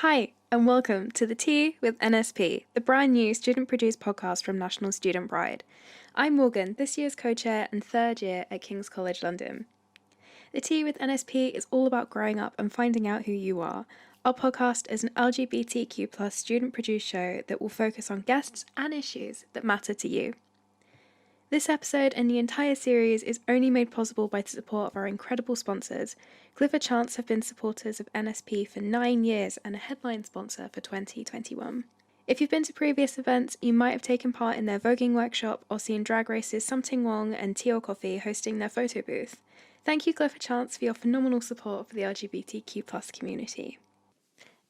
Hi, and welcome to The Tea with NSP, the brand new student-produced podcast from National Student Pride. I'm Morgan, this year's co-chair and third year at King's College London. The Tea with NSP is all about growing up and finding out who you are. Our podcast is an LGBTQ+ student-produced show that will focus on guests and issues that matter to you. This episode and the entire series is only made possible by the support of our incredible sponsors. Clifford Chance have been supporters of NSP for 9 years and a headline sponsor for 2021. If you've been to previous events, you might have taken part in their voguing workshop or seen Drag Race's Something Wong and Tea or Coffee hosting their photo booth. Thank you, Clifford Chance, for your phenomenal support for the LGBTQ+ community.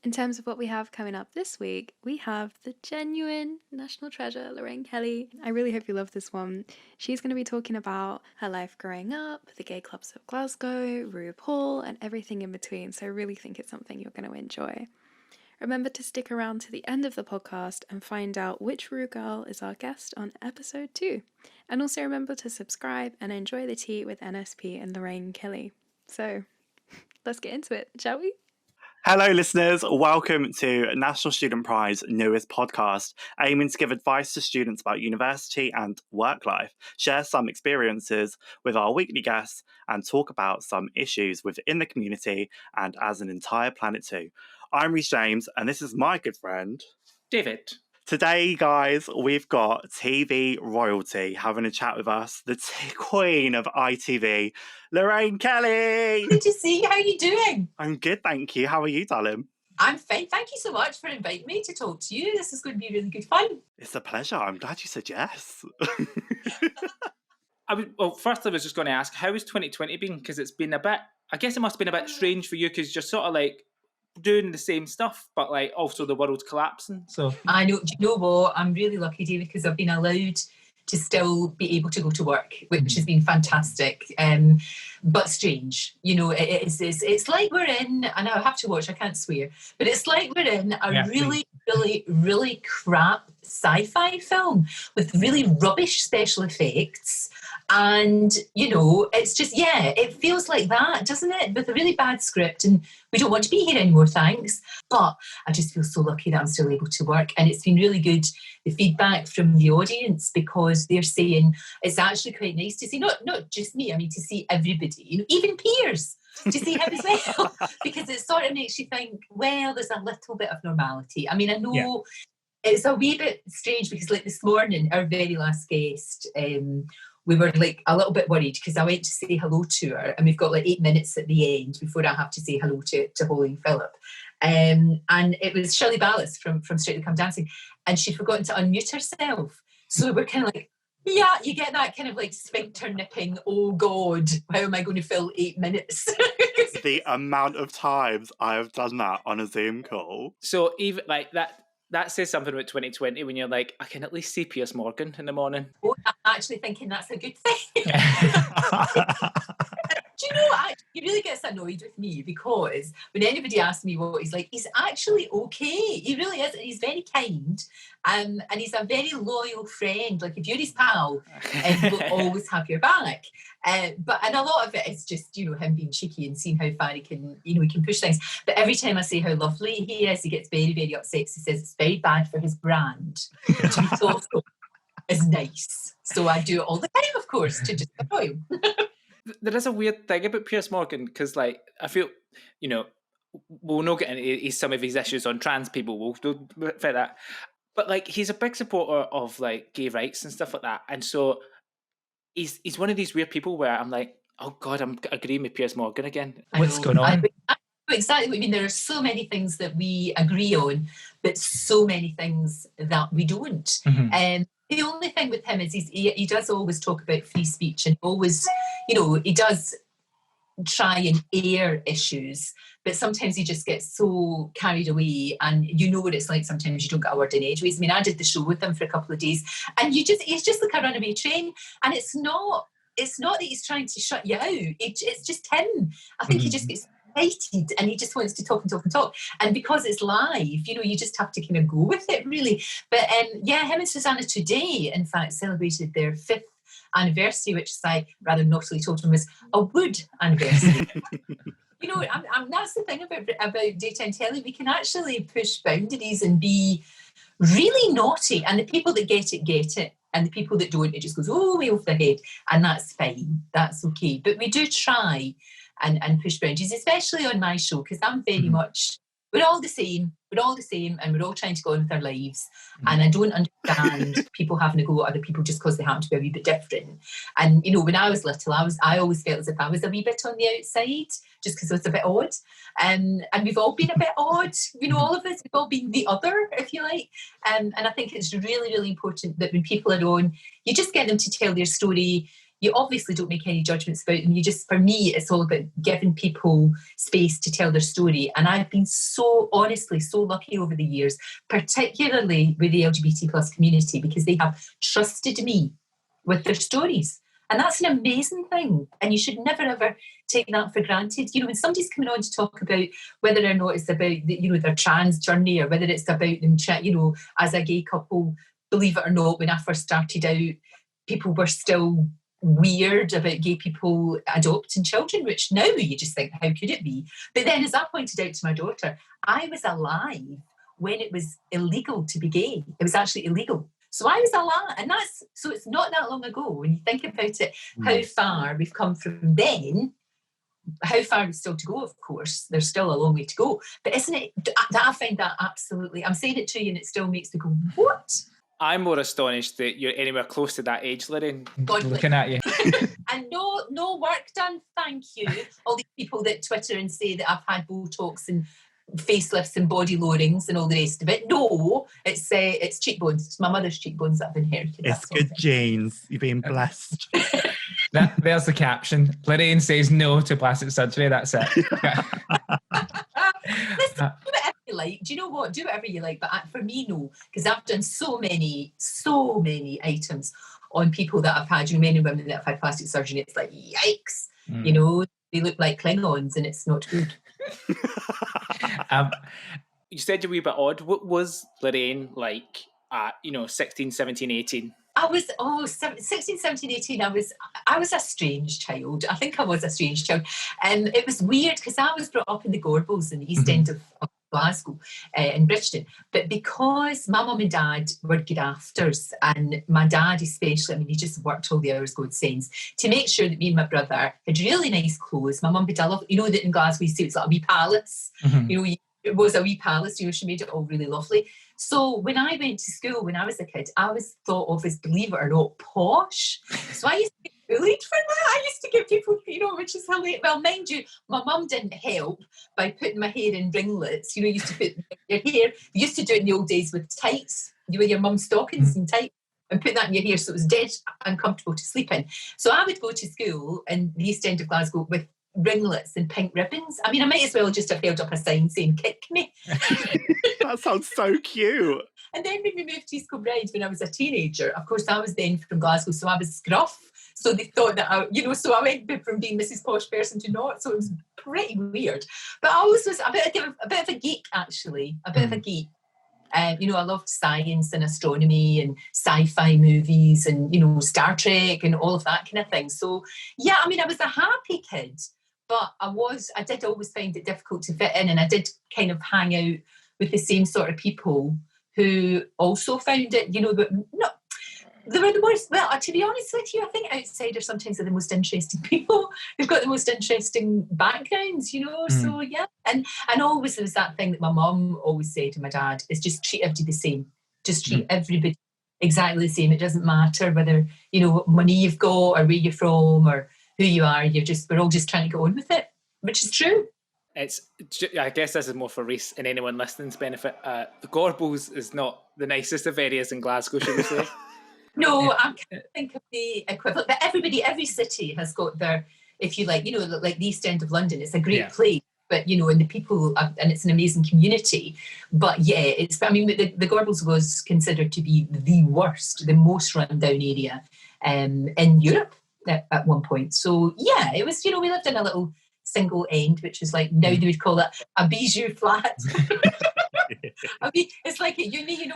In terms of what we have coming up this week, we have the genuine national treasure, Lorraine Kelly. I really hope you love this one. She's going to be talking about her life growing up, the gay clubs of Glasgow, RuPaul, and everything in between, so I really think it's something you're going to enjoy. Remember to stick around to the end of the podcast and find out which Ru girl is our guest on episode 2. And also remember to subscribe and enjoy the tea with NSP and Lorraine Kelly. So, let's get into it, shall we? Hello, listeners. Welcome to National Student Pride's newest podcast, aiming to give advice to students about university and work life, share some experiences with our weekly guests, and talk about some issues within the community and as an entire planet too. I'm Rhys James, and this is my good friend, David. Today, guys, we've got TV royalty having a chat with us, the queen of ITV, Lorraine Kelly. Good to see you. How are you doing? I'm good, thank you. How are you, darling? I'm fine. Thank you so much for inviting me to talk to you. This is going to be really good fun. It's a pleasure. I'm glad you said yes. First I was just going to ask, how has 2020 been? Because it's been I guess it must have been a bit strange for you because you're sort of like doing the same stuff, but like also the world's collapsing. So I know. Do you know what? I'm really lucky, David, because I've been allowed to still be able to go to work, which has been fantastic, but strange. You know, it's like we're in, and I have to watch, I can't swear, but it's like we're in a really crap sci-fi film with really rubbish special effects. And, you know, it's just, it feels like that, doesn't it? With a really bad script, and we don't want to be here anymore, thanks. But I just feel so lucky that I'm still able to work. And it's been really good, the feedback from the audience, because they're saying it's actually quite nice to see, not just me, I mean, to see everybody, you know, even peers, to see him as well. Because it sort of makes you think, well, there's a little bit of normality. I mean, I know it's a wee bit strange because like this morning, our very last guest, we were like a little bit worried because I went to say hello to her, and we've got like 8 minutes at the end before I have to say hello to Holly and Philip. And it was Shirley Ballas from Strictly Come Dancing, and she'd forgotten to unmute herself. So we're kind of like, yeah, you get that kind of like sphincter nipping, oh God, how am I going to fill 8 minutes? The amount of times I have done that on a Zoom call. So even like that says something about 2020 when you're like, I can at least see Piers Morgan in the morning. Oh, I'm actually thinking that's a good thing. Do you know, he really gets annoyed with me because when anybody asks me what he's like, he's actually okay. He really is. And he's very kind. And he's a very loyal friend. Like if you're his pal, he'll always have your back. And a lot of it is just, you know, him being cheeky and seeing how far he can push things. But every time I say how lovely he is, he gets very, very upset. He says it's very bad for his brand, which he thought is nice. So I do it all the time, of course, to just annoy him. There is a weird thing about Piers Morgan because, like, I feel, you know, we'll not get into some of his issues on trans people. We'll fit that, but like, he's a big supporter of like gay rights and stuff like that, and so he's one of these weird people where I'm like, oh God, I'm agreeing with Piers Morgan again. What's going on? I know exactly what you mean. There are so many things that we agree on, but so many things that we don't. Mm-hmm. The only thing with him is he does always talk about free speech, and always, you know, he does try and air issues, but sometimes he just gets so carried away, and you know what it's like. Sometimes you don't get a word in edgeways. I mean, I did the show with him for a couple of days, and he's just like a runaway train, and it's not that he's trying to shut you out. It's just him. I think he just gets excited and he just wants to talk and talk and talk. And because it's live, you know, you just have to kind of go with it, really. But him and Susanna today, in fact, celebrated their 5th anniversary, which I rather naughtily told him was a wood anniversary. You know, that's the thing about daytime telly. We can actually push boundaries and be really naughty, and the people that get it, and the people that don't, it just goes way off their head, and that's fine. That's okay. But we do try and push boundaries, especially on my show, because I'm very much, we're all the same, and we're all trying to go on with our lives. And I don't understand people having to go at other people just because they happen to be a wee bit different. And, you know, when I was little, I always felt as if I was a wee bit on the outside, just because I was a bit odd. And we've all been a bit odd, you know, all of us, we've all been the other, if you like. And I think it's really, really important that when people are on, you just get them to tell their story. You obviously don't make any judgments about them. You just, for me, it's all about giving people space to tell their story. And I've been so lucky over the years, particularly with the LGBT plus community, because they have trusted me with their stories. And that's an amazing thing. And you should never, ever take that for granted. You know, when somebody's coming on to talk about whether or not it's about, their trans journey, or whether it's about them, as a gay couple, believe it or not, when I first started out, people were still weird about gay people adopting children, which now you just think, how could it be? But then, as I pointed out to my daughter, I was alive when it was illegal to be gay. It was actually illegal. So I was alive, and so it's not that long ago. When you think about it, how far we've come from then, how far is still to go, of course. There's still a long way to go. But isn't it, I find that absolutely, I'm saying it to you and it still makes me go, what? I'm more astonished that you're anywhere close to that age, Lorraine. Looking at you. And no work done, thank you. All these people that Twitter and say that I've had Botox and facelifts and body loadings and all the rest of it. No, it's cheekbones. It's my mother's cheekbones that I've inherited. It's good genes. You've been blessed. There's the caption. Lorraine says no to plastic surgery. That's it. Listen, do whatever you like. Do you know what? Do whatever you like. But for me, no, because I've done so many items on people that I've had. Men and women that have had plastic surgery. It's like, yikes. They look like Klingons, and it's not good. You said you're a wee bit odd. What was Lorraine like at 16, 17, 18? I was 16, 17, 18. I was a strange child. I think I was a strange child. And it was weird because I was brought up in the Gorbals in the East End of Glasgow, in Bridgeton. But because my mum and dad were grafters, and my dad especially, he just worked all the hours God sends, to make sure that me and my brother had really nice clothes. My mum had a love, that in Glasgow, you say it's like a wee palace. It was a wee palace, she made it all really lovely. So when I went to school when I was a kid, I was thought of as, believe it or not, posh. So I used to get bullied for that. I used to get people, which is hilarious. Well, mind you, my mum didn't help by putting my hair in ringlets. You used to put your hair, you used to do it in the old days with tights, with your mum's stockings and tights, and put that in your hair so it was dead uncomfortable to sleep in. So I would go to school in the East End of Glasgow with ringlets and pink ribbons. I might as well just have held up a sign saying "kick me." That sounds so cute. And then when we moved to East Kilbride when I was a teenager, of course I was then from Glasgow, so I was scruff. So they thought that so I went from being Mrs. Posh person to not. So it was pretty weird. But I always was a bit of a geek, actually, of a geek. I loved science and astronomy and sci-fi movies and, Star Trek and all of that kind of thing. So, yeah, I was a happy kid, but I did always find it difficult to fit in, and I did kind of hang out with the same sort of people who also found it, but not. They were the most, to be honest with you, I think outsiders sometimes are the most interesting people. They've got the most interesting backgrounds, so yeah. And always there was that thing that my mum always said to my dad, is just treat everybody the same. Just treat everybody exactly the same. It doesn't matter whether, what money you've got or where you're from or who you are. We're all just trying to go on with it, which is true. I guess this is more for Reese and anyone listening's benefit. The Gorbals is not the nicest of areas in Glasgow, should we say? No, I can't think of the equivalent. But every city has got their, if you like, like the East End of London, it's a great place. But, and the people, and it's an amazing community. But yeah, the Gorbals was considered to be the worst, the most run-down area in Europe at one point. So yeah, it was, we lived in a little single end, which is like, now they would call it a bijou flat. It's like at uni,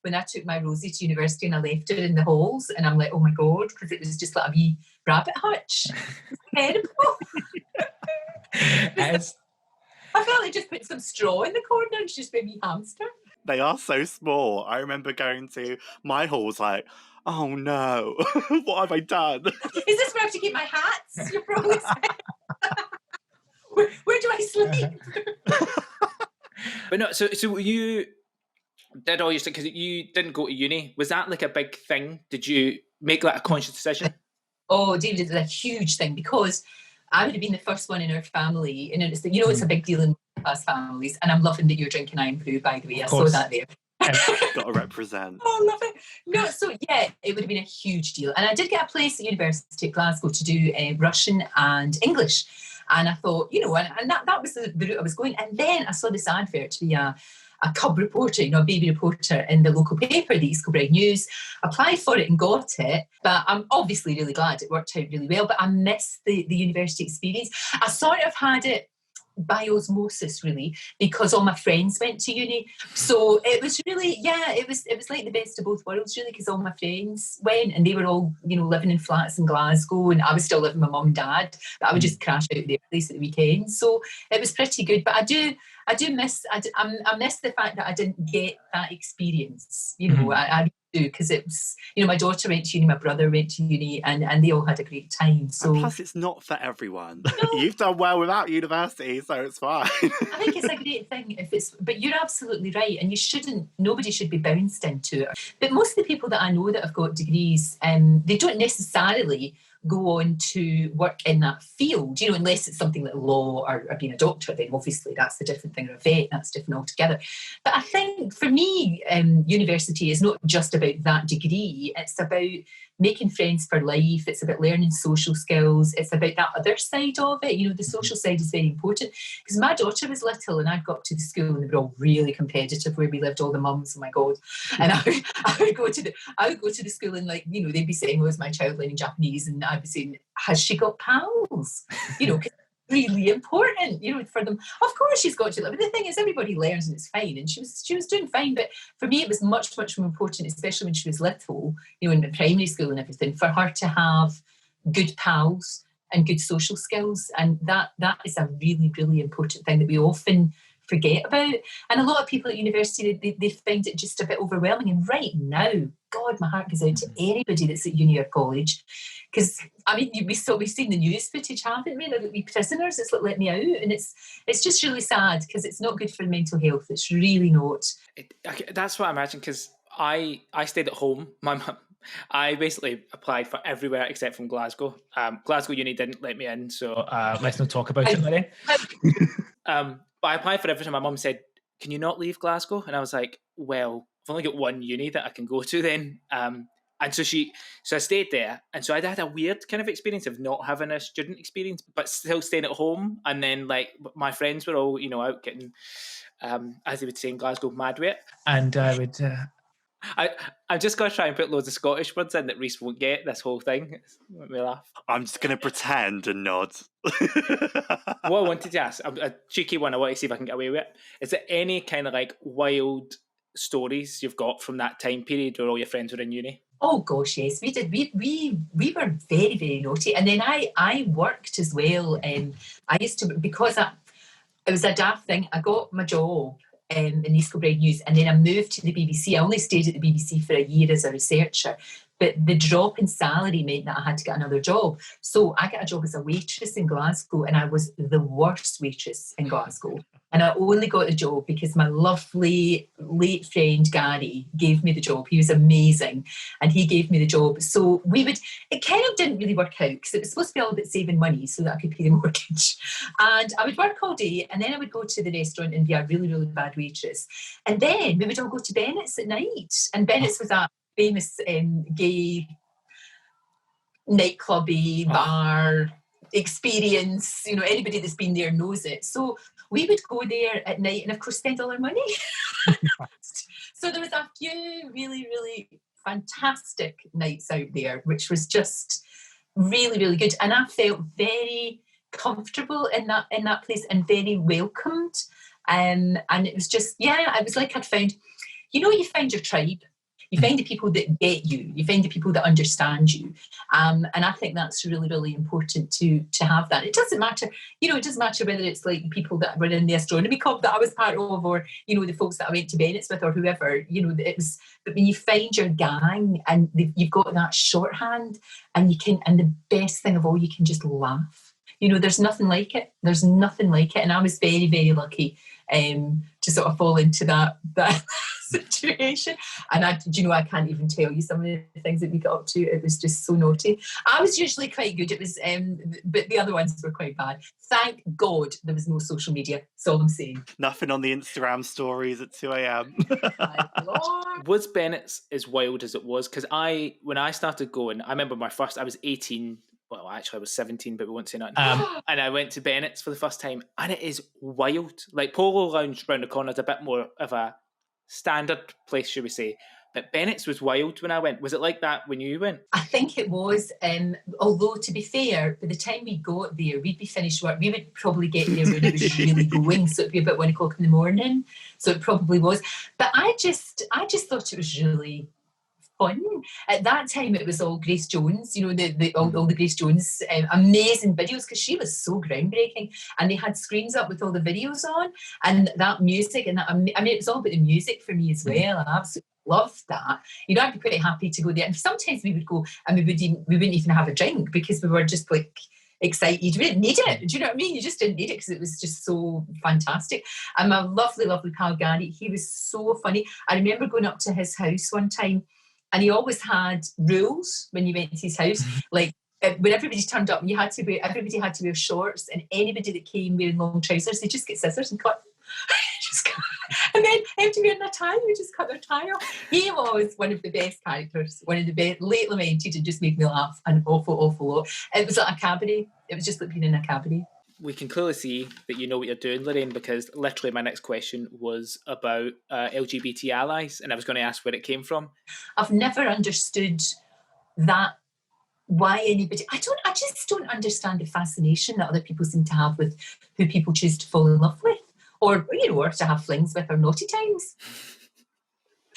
when I took my Rosie to university and I left her in the halls, and I'm like, oh my God, because it was just like a wee rabbit hutch. It's terrible. It's, I felt like just put some straw in the corner and just made me hamster. They are so small. I remember going to my halls like, oh no, what have I done? Is this where I have to keep my hats? You're probably saying. Where do I sleep? But no, so you did all your stuff because you didn't go to uni. Was that like a big thing? Did you make that a conscious decision? Oh, David, it's a huge thing because I would have been the first one in our family. And it's a big deal in class families. And I'm loving that you're drinking Iron Brew, by the way. I saw that there. Got to represent. Oh, I love it. No, so yeah, it would have been a huge deal. And I did get a place at University of Glasgow to do Russian and English. And I thought, and that was the route I was going. And then I saw this advert to be a cub reporter, a baby reporter in the local paper, the East Kilbride News. Applied for it and got it. But I'm obviously really glad it worked out really well. But I missed the university experience. I sort of had it by osmosis, really, because all my friends went to uni. So it was really, it was like the best of both worlds, really, because all my friends went and they were all, living in flats in Glasgow, and I was still living with my mum and dad, but I would just crash out at their place at the weekend. So it was pretty good. But I miss the fact that I didn't get that experience. I do, because it was, my daughter went to uni, my brother went to uni, and they all had a great time. So and plus, it's not for everyone. No. You've done well without university, so it's fine. I think it's a great thing but you're absolutely right, and nobody should be bounced into it. But most of the people that I know that have got degrees, they don't necessarily go on to work in that field, unless it's something like law or being a doctor, then obviously that's a different thing, or a vet, that's different altogether. But I think for me, university is not just about that degree, it's about making friends for life, it's about learning social skills, it's about that other side of it. The social side is very important, because my daughter was little and I'd got to the school and they were all really competitive where we lived, all the mums, oh my God. And I would go to the school and they'd be saying, oh, is my child learning Japanese? And I'd be saying, has she got pals? Because really important, for them. Of course she's got to, but the thing is, everybody learns and it's fine, and she was doing fine. But for me, it was much, much more important, especially when she was little, in the primary school and everything, for her to have good pals and good social skills. And that is a really, really important thing that we often forget about. And a lot of people at university, they find it just a bit overwhelming. And right now, God, my heart goes out to anybody that's at uni or college, because we've seen the news footage, haven't we? That we prisoners, it's like, let me out, and it's just really sad, because it's not good for mental health. It's really not. That's what I imagine, because I stayed at home. My mum, I basically applied for everywhere except from Glasgow. Glasgow Uni didn't let me in, so let's not talk about it, Lorraine. But I applied for everything. My mum said, "Can you not leave Glasgow?" And I was like, "Well, I've only got one uni that I can go to then." And so I stayed there, and so I had a weird kind of experience of not having a student experience, but still staying at home. And then my friends were all out getting, as they would say in Glasgow, mad with it. And I would. I'm just going to try and put loads of Scottish words in that Reese won't get this whole thing. Make me laugh. I'm just going to pretend and nod. What I wanted to ask, a cheeky one, I want to see if I can get away with it. Is there any kind of wild stories you've got from that time period where all your friends were in uni? Oh gosh, yes, we did. We were very, very naughty. And then I worked as well. I used to, because it was a daft thing, I got my job in the East Kilbride News, and then I moved to the BBC. I only stayed at the BBC for a year as a researcher, but the drop in salary meant that I had to get another job. So I got a job as a waitress in Glasgow, and I was the worst waitress in Glasgow. And I only got the job because my lovely late friend Gary gave me the job. He was amazing, and he gave me the job. So it kind of didn't really work out, because it was supposed to be all about saving money so that I could pay the mortgage. And I would work all day, and then I would go to the restaurant and be a really, really bad waitress. And then we would all go to Bennett's at night. And Bennett's was a famous gay nightclubby bar experience. Anybody that's been there knows it. So we would go there at night and, of course, spend all our money. So there was a few really, really fantastic nights out there, which was just really, really good. And I felt very comfortable in that place and very welcomed. And it was just, it was like I'd found, you find your tribe. You find the people that get you. You find the people that understand you. And I think that's really, really important to have that. It doesn't matter, it doesn't matter whether it's like people that were in the astronomy club that I was part of, or, the folks that I went to Bennett's with, or whoever, but when you find your gang and you've got that shorthand, and the best thing of all, you can just laugh. There's nothing like it. There's nothing like it. And I was very, very lucky to sort of fall into that situation. And I can't even tell you some of the things that we got up to. It was just so naughty. I was usually quite good. It was, but the other ones were quite bad. Thank God there was no social media. That's all I'm saying. Nothing on the Instagram stories at 2 a.m. Was Bennett's as wild as it was? Because when I started going, I remember I was 18. Well, actually, I was 17, but we won't say nothing. And I went to Bennett's for the first time, and it is wild. Like, Polo Lounge round the corner is a bit more of a standard place, should we say. But Bennett's was wild when I went. Was it like that when you went? I think it was. Although, to be fair, by the time we got there, we'd be finished work. We would probably get there when it was really going. So it'd be about 1 o'clock in the morning. So it probably was. But I just thought it was really fun. At that time, it was all Grace Jones, all the Grace Jones amazing videos, because she was so groundbreaking, and they had screens up with all the videos on, and that music, and that, it was all about the music for me as well. I absolutely loved that. I'd be quite happy to go there, and sometimes we would go and we wouldn't even have a drink, because we were just like excited. We didn't need it. Do you know what I mean? You just didn't need it, because it was just so fantastic. And my lovely, lovely pal Gary, he was so funny. I remember going up to his house one time, and he always had rules when you went to his house. Like, when everybody turned up, everybody had to wear shorts, and anybody that came wearing long trousers, they just get scissors and cut them. And then everybody wearing a tie, we just cut their tie off. He was one of the best characters, one of the best, late lamented, and just made me laugh an awful, awful lot. It was like a cabaret. It was just like being in a cabaret. We can clearly see that you know what you're doing, Lorraine, because literally my next question was about LGBT allies, and I was going to ask where it came from. I've never understood that, why anybody... I just don't understand the fascination that other people seem to have with who people choose to fall in love with, or to have flings with, or naughty times.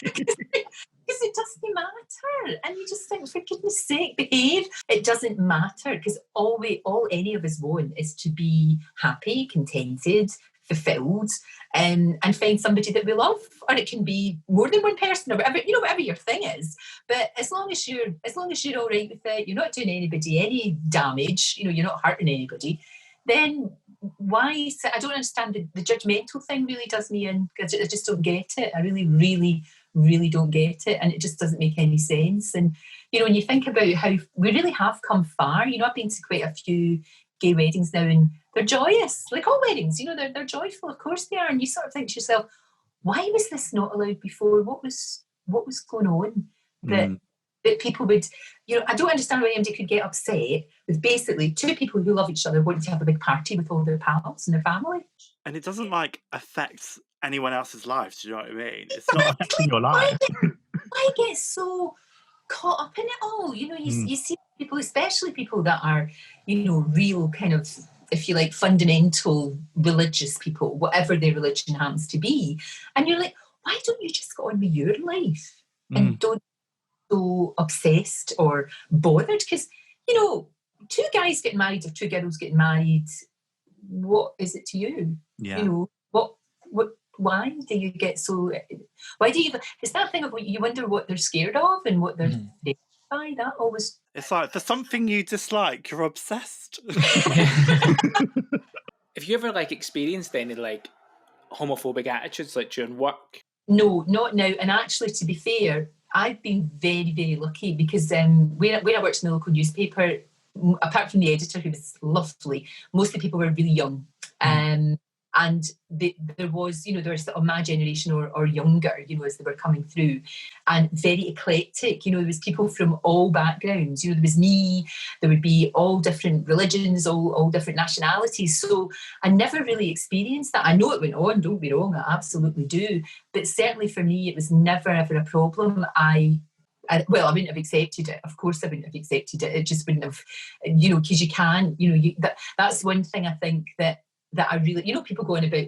Because it doesn't matter, and you just think, for goodness sake, behave. It doesn't matter, because all any of us want is to be happy, contented, fulfilled, and find somebody that we love. Or it can be more than one person, or whatever your thing is. But as long as you're all right with it, you're not doing anybody any damage, you're not hurting anybody, then why? I don't understand the judgmental thing. Really does me in, because I just don't get it. I really, really, really don't get it, and it just doesn't make any sense. And when you think about how we really have come far, I've been to quite a few gay weddings now, and they're joyous, like all weddings. They're joyful, of course they are. And you sort of think to yourself, why was this not allowed before? What was going on that people would, I don't understand why anybody could get upset with basically two people who love each other wanting to have a big party with all their pals and their family. And it doesn't affect anyone else's lives. Do you know what I mean? It's not Affecting your life. Why get so caught up in it all? You see people, especially people that are, real kind of, if you like, fundamental religious people, whatever their religion happens to be. And you're like, why don't you just go on with your life and don't so obsessed or bothered? Because, two guys getting married or two girls getting married, what is it to you? Yeah. Why do you get so... Why do you... It's that thing of you wonder what they're scared of and what they're scared by. That always... It's like, for something you dislike, you're obsessed. Have you ever experienced any homophobic attitudes during work? No, not now. And actually, to be fair, I've been very, very lucky, because where I worked in the local newspaper, apart from the editor, who was lovely, most of the people were really young. And there was sort of my generation or younger, as they were coming through, and very eclectic. There was people from all backgrounds. There was me, there would be all different religions, all different nationalities. So I never really experienced that. I know it went on, don't be wrong, I absolutely do. But certainly for me, it was never, ever a problem. I wouldn't have accepted it. Of course I wouldn't have accepted it. It just wouldn't have, because you can't, that's one thing I think that I really, people going about,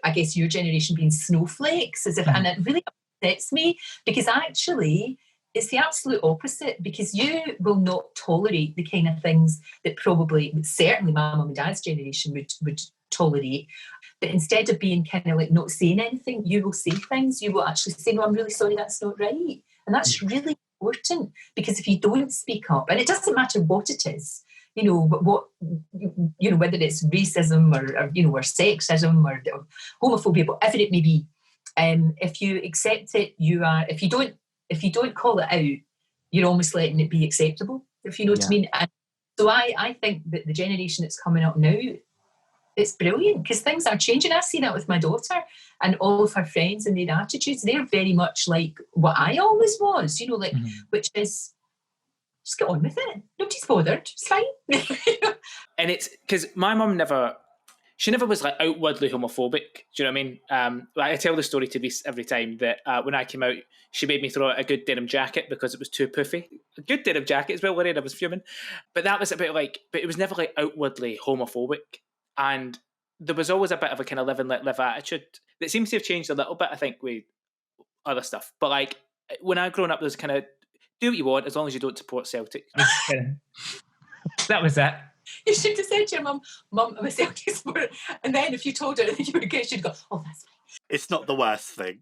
I guess, your generation being snowflakes, as if, and it really upsets me, because actually it's the absolute opposite, because you will not tolerate the kind of things that certainly my mum and dad's generation would tolerate. But instead of being kind of like not saying anything, you will say things. You will actually say, no, I'm really sorry, that's not right. And that's really important, because if you don't speak up, and it doesn't matter what it is, what whether it's racism or sexism or homophobia, whatever it may be, if you accept it, if you don't call it out, you're almost letting it be acceptable, if you know what I mean. And so I think that the generation that's coming up now, it's brilliant, because things are changing. I see that with my daughter and all of her friends and their attitudes. They're very much like what I always was, which is just get on with it. Nobody's bothered. It's fine. And it's because my mum never was like outwardly homophobic. Do you know what I mean? I tell the story to Reese every time that when I came out, she made me throw out a good denim jacket because it was too puffy. A good denim jacket as well, Lorraine, I was fuming. But that was a bit like, but it was never like outwardly homophobic. And there was always a bit of a kind of live and let live attitude that seems to have changed a little bit, I think, with other stuff. But like when I grown up, there's kind of do what you want as long as you don't support Celtic. That was it. You should have said to your mum, I'm a Celtic supporter. And then if you told her that you were gay, she'd go, oh, that's fine. It's not the worst thing.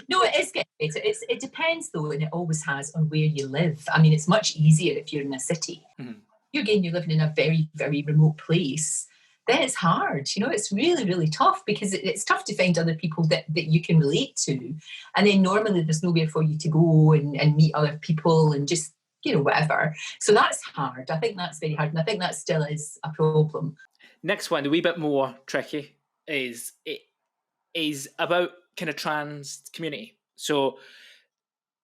No, it is getting better. It depends, though, and it always has, on where you live. I mean, it's much easier if you're in a city. Mm-hmm. You're living in a very, very remote place, then it's hard. It's really, really tough, because it's tough to find other people that you can relate to. And then normally there's nowhere for you to go and meet other people and just, whatever. So that's hard. I think that's very hard. And I think that still is a problem. Next one, a wee bit more tricky, is about kind of trans community. So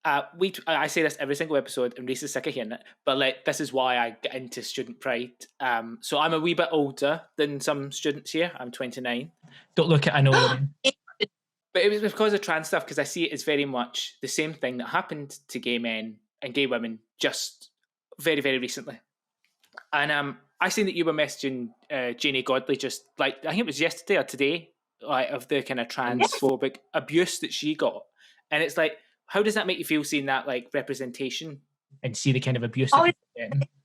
I say this every single episode, and Reese is sick of hearing it, but like this is why I get into student pride. So I'm a wee bit older than some students here. I'm 29. Don't look at, I know. But it was because of trans stuff, because I see it as very much the same thing that happened to gay men and gay women just very, very recently. And I seen that you were messaging Janie Godley just like, I think it was yesterday or today, like, of the kind of transphobic abuse that she got. And it's like, how does that make you feel, seeing that like representation and see the kind of abuse? Oh, it's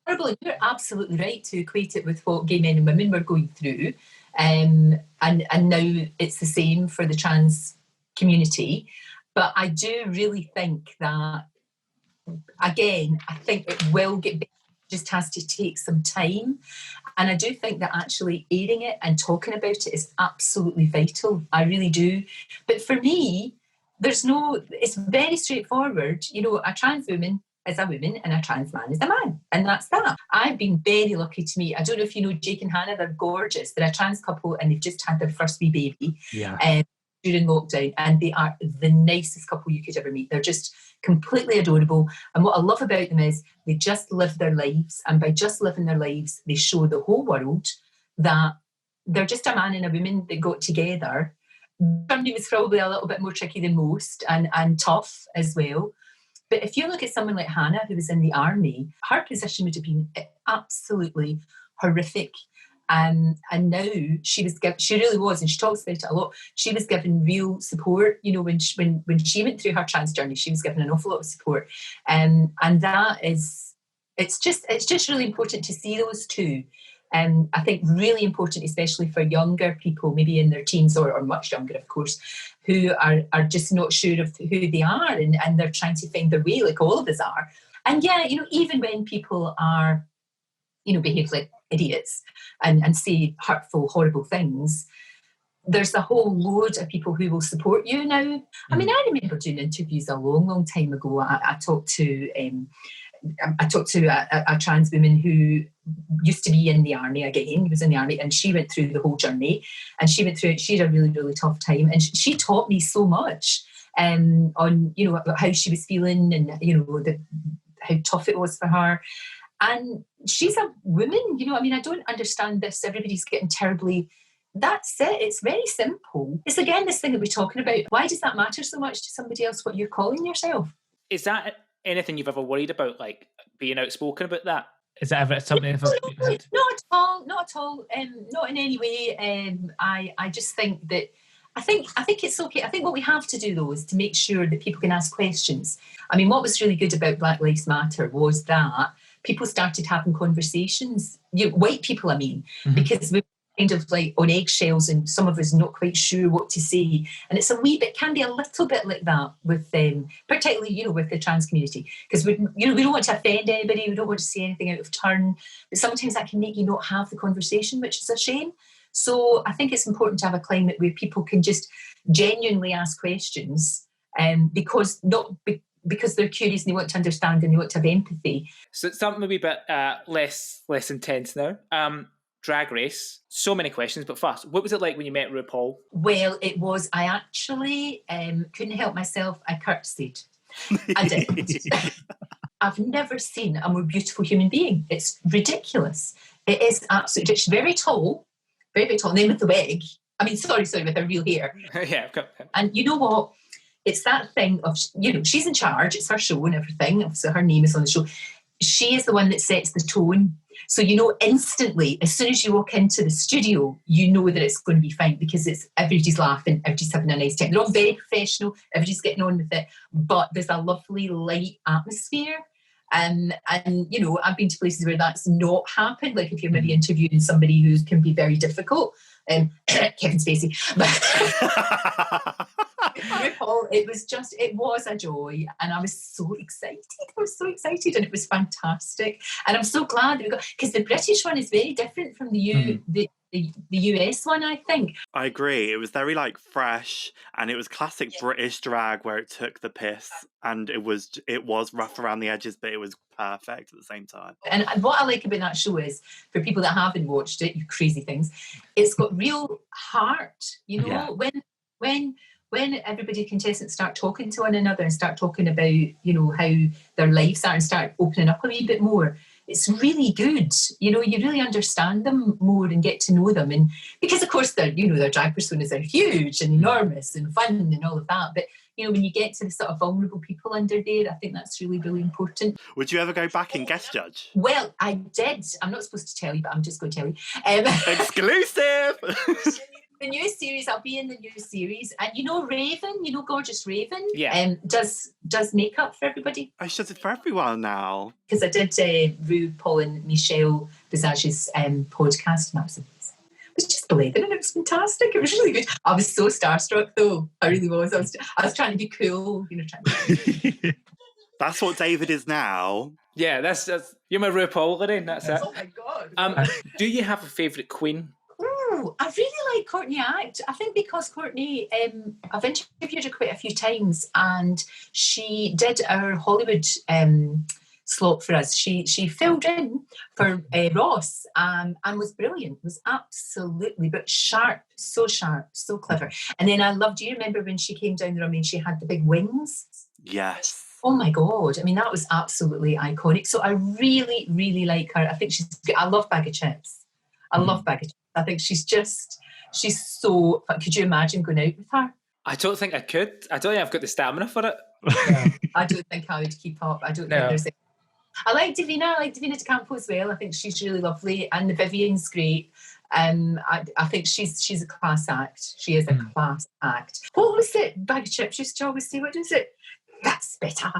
terrible. You're absolutely right to equate it with what gay men and women were going through, and now it's the same for the trans community. But I do really think that, again, I think it will get better. It just has to take some time. And I do think that actually airing it and talking about it is absolutely vital. I really do. But for me, it's very straightforward. A trans woman is a woman and a trans man is a man. And that's that. I've been very lucky to meet, I don't know if you know Jake and Hannah, they're gorgeous. They're a trans couple and they've just had their first wee baby during lockdown. And they are the nicest couple you could ever meet. They're just completely adorable. And what I love about them is they just live their lives. And by just living their lives, they show the whole world that they're just a man and a woman that got together. Germany was probably a little bit more tricky than most and tough as well. But if you look at someone like Hannah, who was in the army, her position would have been absolutely horrific. And now she really was, and she talks about it a lot. She was given real support. When she went through her trans journey, she was given an awful lot of support. And that is, it's just really important to see those two. I think really important, especially for younger people, maybe in their teens or much younger, of course, who are just not sure of who they are and they're trying to find their way, like all of us are. And even when people are, behave like idiots and say hurtful, horrible things, there's a whole load of people who will support you now. I mean, I remember doing interviews a long, long time ago. I talked to a trans woman who used to be in the army again, was in the army, and she went through the whole journey, and she had a really, really tough time, and she taught me so much on how she was feeling and how tough it was for her. And she's a woman, I don't understand this. Everybody's getting terribly. That's it. It's very simple. It's again this thing that we're talking about. Why does that matter so much to somebody else, what you're calling yourself? Is that anything you've ever worried about, like being outspoken about that? Is that ever something? Not at all. Not in any way. I just think that I think it's okay. I think what we have to do, though, is to make sure that people can ask questions. I mean, what was really good about Black Lives Matter was that people started having conversations, white people, I mean, because we were kind of like on eggshells and some of us not quite sure what to say. And it's can be a little bit like that with particularly, with the trans community, because we don't want to offend anybody. We don't want to say anything out of turn, but sometimes that can make you not have the conversation, which is a shame. So I think it's important to have a climate where people can just genuinely ask questions, because they're curious and they want to understand and they want to have empathy. So something maybe a bit less intense now. Drag Race, so many questions, but first, what was it like when you met RuPaul? Well, it was, I actually couldn't help myself. I curtsied. I did. I've never seen a more beautiful human being. It's ridiculous. It is absolutely, she's very tall. Very, very tall. And then with the wig, sorry, with her real hair. Yeah. And you know what? It's that thing of, she's in charge. It's her show and everything. So her name is on the show. She is the one that sets the tone. So, instantly, as soon as you walk into the studio, you know that it's going to be fine because everybody's laughing, everybody's having a nice time. They're all very professional. Everybody's getting on with it. But there's a lovely light atmosphere. And I've been to places where that's not happened. Like if you're maybe interviewing somebody who can be very difficult, Kevin Spacey. RuPaul, it was a joy, and I was so excited. And it was fantastic. And I'm so glad that we got, because the British one is very different from the US one, I think. I agree. It was very fresh, and it was classic British drag where it took the piss, and it was rough around the edges, but it was perfect at the same time. And what I like about that show is, for people that haven't watched it, you crazy things, it's got real heart. When everybody contestants start talking to one another and start talking about how their lives are and start opening up a wee bit more, it's really good. You really understand them more and get to know them. And because of course their drag personas are huge and enormous and fun and all of that. But when you get to the sort of vulnerable people under there, I think that's really, really important. Would you ever go back and guest judge? Well, I did. I'm not supposed to tell you, but I'm just going to tell you. Exclusive! The new series, I'll be in the new series. And Raven, gorgeous Raven, yeah, does makeup for everybody. I should it for everyone now. Because I did RuPaul and Michelle Visage's podcast, and that was amazing. It was just belated and it was fantastic. It was really good. I was so starstruck though. I really was. I was trying to be cool, That's what David is now. Yeah, that's you're my RuPaul, Lorraine. That's it. Oh my God. Do you have a favourite queen? I really like Courtney Act. I think because Courtney, I've interviewed her quite a few times, and she did our Hollywood slot for us. She filled in for Ross and was brilliant. Was absolutely, but sharp, so clever. And then I loved. Do you remember when she came down the runway and she had the big wings? Yes. Oh my God. That was absolutely iconic. So I really, really like her. I think she's good. I love Bag of Chips. I think she's so fun. Could you imagine going out with her? I don't think I could. I don't think I've got the stamina for it. Yeah. I don't think I would keep up. I don't think there's I like Davina. I like Davina DeCampo as well. I think she's really lovely. And Vivian's great. I think she's a class act. She is a class act. What was it? Bag of Chips used to always say, what is it? That's better.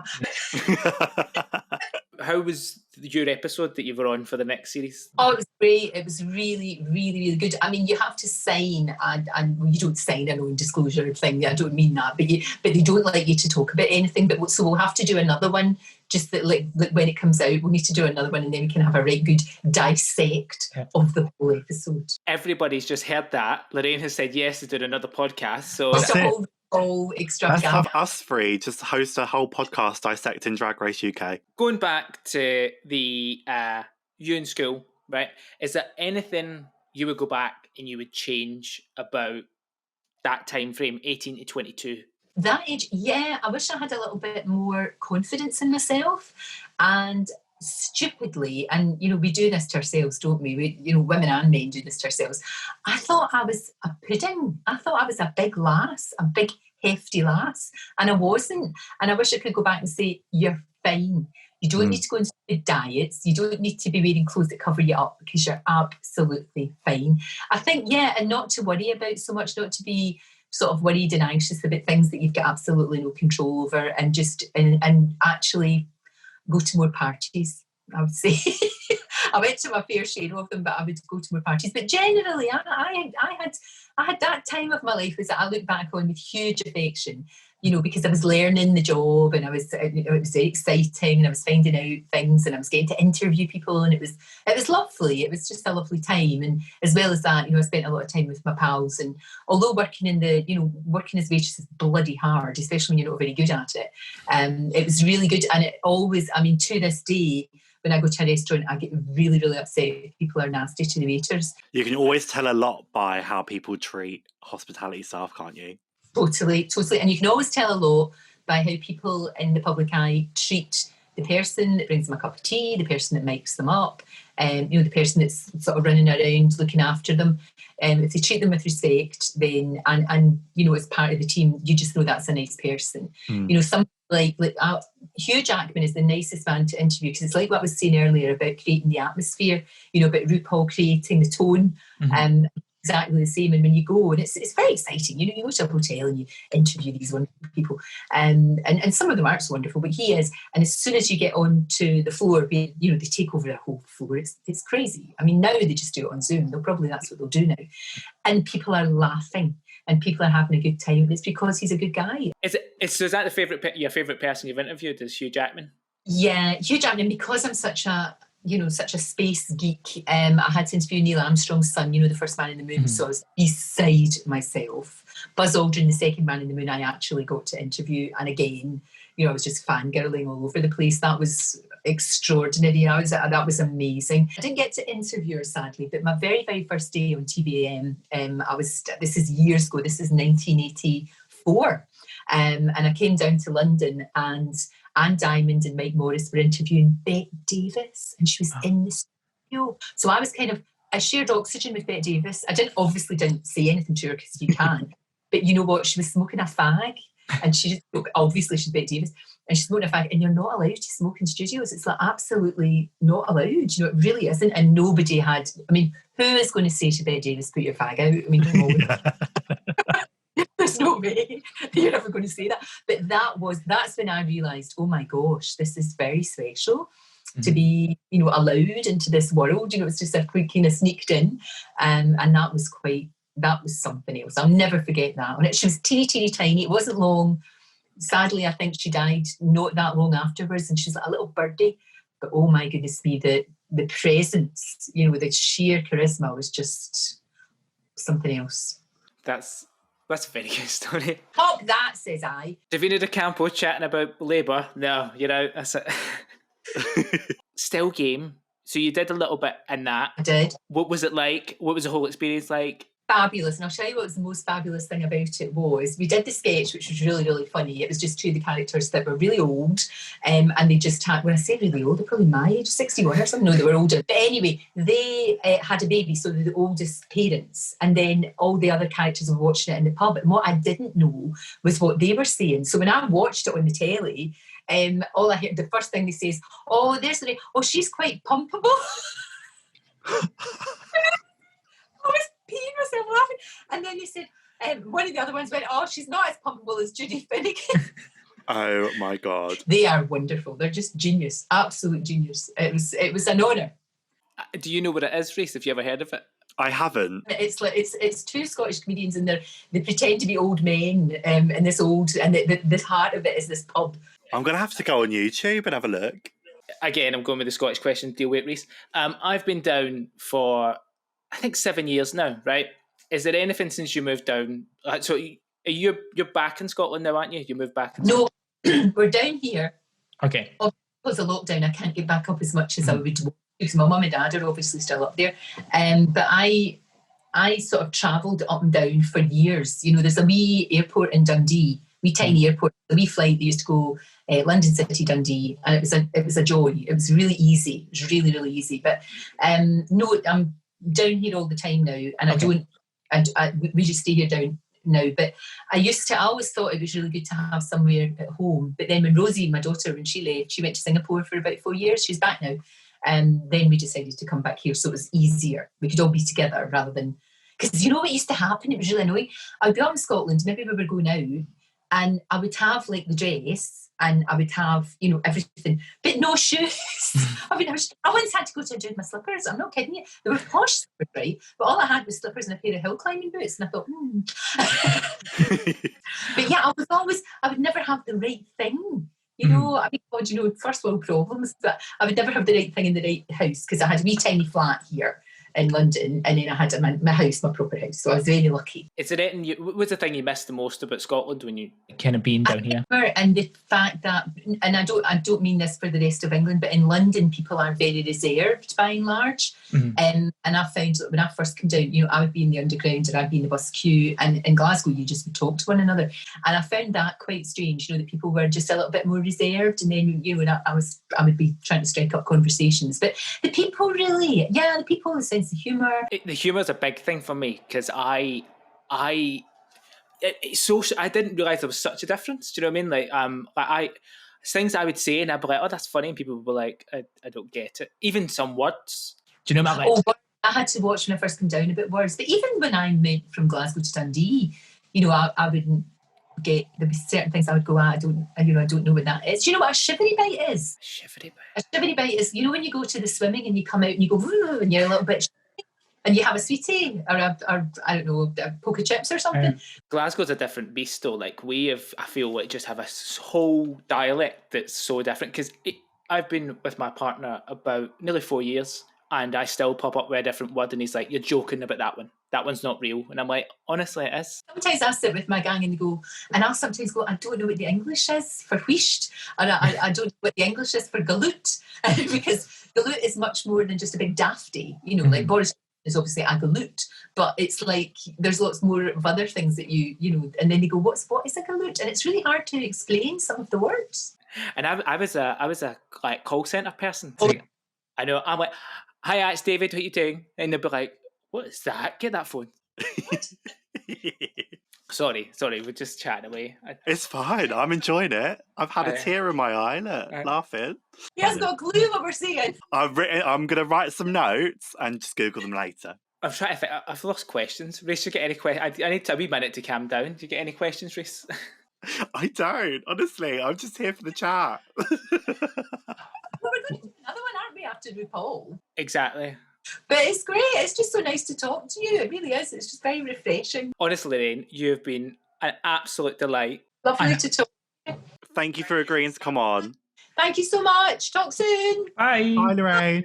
How was your episode that you were on for the next series? Oh, it was great. It was really, really, really good. You have to sign, and you don't sign a non-disclosure thing. I don't mean that, but they don't like you to talk about anything. But so we'll have to do another one. Just that, like when it comes out, we'll need to do another one, and then we can have a right good dissect of the whole episode. Everybody's just heard that. Lorraine has said yes to doing another podcast. So all extravaganza. Let's have us three just host a whole podcast dissecting Drag Race UK. Going back to the you in school, right? Is there anything you would go back and you would change about that time frame, 18 to 22? That age, yeah, I wish I had a little bit more confidence in myself. And stupidly, and we do this to ourselves, don't we? Women and men do this to ourselves. I thought I was a pudding. I thought I was a big lass, a big hefty lass, and I wasn't. And I wish I could go back and say, you're fine. You don't need to go into diets. You don't need to be wearing clothes that cover you up, because you're absolutely fine. I think, and not to worry about so much, not to be sort of worried and anxious about things that you've got absolutely no control over, and just and actually go to more parties, I would say. I went to my fair share of them, but I would go to more parties. But generally, I had that time of my life that I look back on with huge affection, you know, because I was learning the job, and it was very exciting, and I was finding out things, and I was getting to interview people, and it was lovely. It was just a lovely time. And as well as that, you know, I spent a lot of time with my pals. And although working as waitress is bloody hard, especially when you're not very good at it, it was really good. And it always, I mean, to this day, when I go to a restaurant, I get really, really upset if people are nasty to the waiters. You can always tell a lot by how people treat hospitality staff, can't you? Totally. And you can always tell a lot by how people in the public eye treat the person that brings them a cup of tea, the person that makes them up, you know, the person that's sort of running around looking after them. If they treat them with respect, then and you know, as part of the team, you just know that's a nice person. You know, some like Hugh Jackman is the nicest man to interview, because it's like what I was saying earlier about creating the atmosphere, you know, about RuPaul creating the tone. Exactly the same. And when you go, and it's very exciting, you know, you go to a hotel and you interview these wonderful people, and some of them aren't so wonderful, but he is. And as soon as you get onto the floor, you know, they take over the whole floor. It's crazy. I mean, now they just do it on Zoom. That's what they'll do now. And people are laughing, and people are having a good time. And it's because he's a good guy. So is that your favourite person you've interviewed, is Hugh Jackman? Yeah, Hugh Jackman, because I'm such a space geek. I had to interview Neil Armstrong's son, you know, the first man in the moon. So I was beside myself. Buzz Aldrin, the second man in the moon, I actually got to interview. And again, you know, I was just fangirling all over the place. That was extraordinary. That was amazing. I didn't get to interview her, sadly, but my very, very first day on TVAM, this is years ago, this is 1984. And I came down to London, and Anne Diamond and Mike Morris were interviewing Bette Davis, and she was in the studio. So I shared oxygen with Bette Davis. I obviously didn't say anything to her, because you can't. But you know what? She was smoking a fag, and she just, obviously she's Bette Davis, and she's smoking a fag, and you're not allowed to smoke in studios. It's like absolutely not allowed. You know, it really isn't. And nobody had, I mean, who is going to say to Bette Davis, put your fag out? I mean, come on. There's no way you're ever going to say that. But that's when I realised, oh my gosh, this is very special to be, you know, allowed into this world. You know, it's just a kind of sneaked in, and that was something else. I'll never forget that. And she was teeny tiny. It wasn't long. Sadly, I think she died not that long afterwards, and she's like a little birdie. But oh my goodness me, the presence, you know, the sheer charisma was just something else. That's a very good story. Pop that, says I. Davina De Campo chatting about Labour. No, you know, that's it. Still game. So you did a little bit in that. I did. What was it like? What was the whole experience like? Fabulous. And I'll tell you what was the most fabulous thing about it was, we did the sketch, which was really, really funny. It was just two of the characters that were really old, and they just had, when I say really old, they're probably my age, 61 or something. No, they were older. But anyway, they had a baby, so they're the oldest parents. And then all the other characters were watching it in the pub. And what I didn't know was what they were saying. So when I watched it on the telly, all I heard, the first thing they say is, oh, she's quite pumpable. I was peeing myself laughing. And then they said, one of the other ones went, oh, she's not as pumpable as Judy Finnegan. Oh my God. They are wonderful. They're just genius, absolute genius. It was an honour. Do you know what it is, Reese? Have you ever heard of it? I haven't. It's two Scottish comedians, and they pretend to be old men, and this old, and the heart of it is this pub. I'm going to have to go on YouTube and have a look. Again, I'm going with the Scottish question. Deal with it, Reese. I've been down for, I think, 7 years now, right? Is there anything since you moved down? So you're back in Scotland now, aren't you? You moved back? No, we're down here. Okay. Because of lockdown, I can't get back up as much as I would, because my mum and dad are obviously still up there. But I sort of travelled up and down for years. You know, there's a wee airport in Dundee, wee tiny airport, a wee flight that used to go London City, Dundee, and it was a joy. It was really easy. It was really, really easy. But no, I'm down here all the time now, and okay. We just stay here down now. But I always thought it was really good to have somewhere at home. But then when Rosie, my daughter, when she left, she went to Singapore for about 4 years. She's back now. And then we decided to come back here, so it was easier. We could all be together rather than, Because you know what used to happen? It was really annoying. I would be up in Scotland, maybe we were going out, and I would have like the dress and I would have, you know, everything, but no shoes. I mean, I once had to go to a gym with my slippers. I'm not kidding you. They were posh slippers, right? But all I had was slippers and a pair of hill climbing boots. And I thought, But yeah, I would never have the right thing. You know, I mean, God, you know, first world problems, but I would never have the right thing in the right house because I had a wee tiny flat here in London, and then I had my house, my proper house. So I was very lucky. Is there anything what was the thing you missed the most about Scotland when you Kind of being down here. And the fact that, and I don't mean this for the rest of England, but in London, people are very reserved by and large. And I found that when I first came down, you know, I would be in the underground or I'd be in the bus queue, and in Glasgow, you just would talk to one another. And I found that quite strange, you know, that people were just a little bit more reserved. And then, you know, I would be trying to strike up conversations. But the people really, the people, the sense of humour. The humour is a big thing for me because it's so I didn't realise there was such a difference. Do you know what I mean? Like things I would say and I'd be like, oh, that's funny, and people would be like, I don't get it. Even some words. Do you know about like? I had to watch when I first came down a bit worse. But even when I went from Glasgow to Dundee, you know, I wouldn't get, there'd be certain things I would go, I don't know what that is. Do you know what a shivery bite is? Shivery bite. A shivery bite is, you know, when you go to the swimming and you come out and you go, woo, and you're a little bit and you have a sweetie or I don't know, a poke of chips or something. Glasgow's a different beast though. Like I feel like just have a whole dialect that's so different because I've been with my partner about nearly 4 years and I still pop up with a different word and he's like, you're joking about that one. That one's not real. And I'm like, honestly, it is. Sometimes I sit with my gang and they go, and I'll sometimes go, I don't know what the English is for wheesht, and I don't know what the English is for galoot, because galoot is much more than just a big dafty, you know, like Boris is obviously a galoot, but it's like there's lots more of other things that you know, and then they go, what is a galoot? And it's really hard to explain some of the words. And I was a like call centre person. I know. I'm like, hi, it's David. What are you doing? And they'll be like, what is that? Get that phone. Sorry, we're just chatting away. It's fine. I'm enjoying it. I've had a tear in my eye, laughing. He hasn't got a clue what we're saying. I'm going to write some notes and just Google them later. I'm trying to think. I've lost questions. Reese, do you get any questions? I need a wee minute to calm down. Do you get any questions, Reese? I don't. Honestly, I'm just here for the chat. Well, we're going to do another one, aren't we, after RuPaul? Exactly. But it's great. It's just so nice to talk to you. It really is. It's just very refreshing. Honestly, Lorraine, you've been an absolute delight. Lovely to talk. Thank you for agreeing to come on. Thank you so much. Talk soon. Bye. Bye, Lorraine.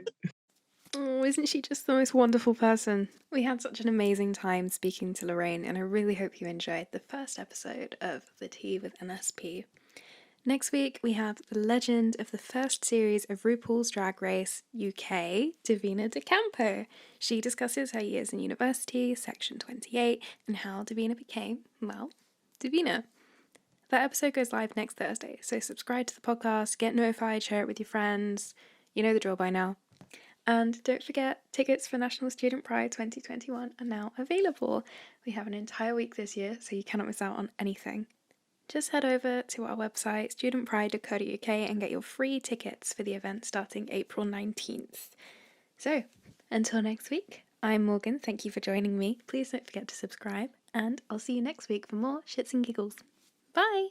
Oh, isn't she just the most wonderful person? We had such an amazing time speaking to Lorraine, and I really hope you enjoyed the first episode of The Tea with NSP. Next week, we have the legend of the first series of RuPaul's Drag Race UK, Davina De Campo. She discusses her years in university, Section 28, and how Davina became, well, Davina. That episode goes live next Thursday, so subscribe to the podcast, get notified, share it with your friends. You know the drill by now. And don't forget, tickets for National Student Pride 2021 are now available. We have an entire week this year, so you cannot miss out on anything. Just head over to our website, studentpride.co.uk, and get your free tickets for the event starting April 19th. So, until next week, I'm Morgan. Thank you for joining me. Please don't forget to subscribe, and I'll see you next week for more shits and giggles. Bye!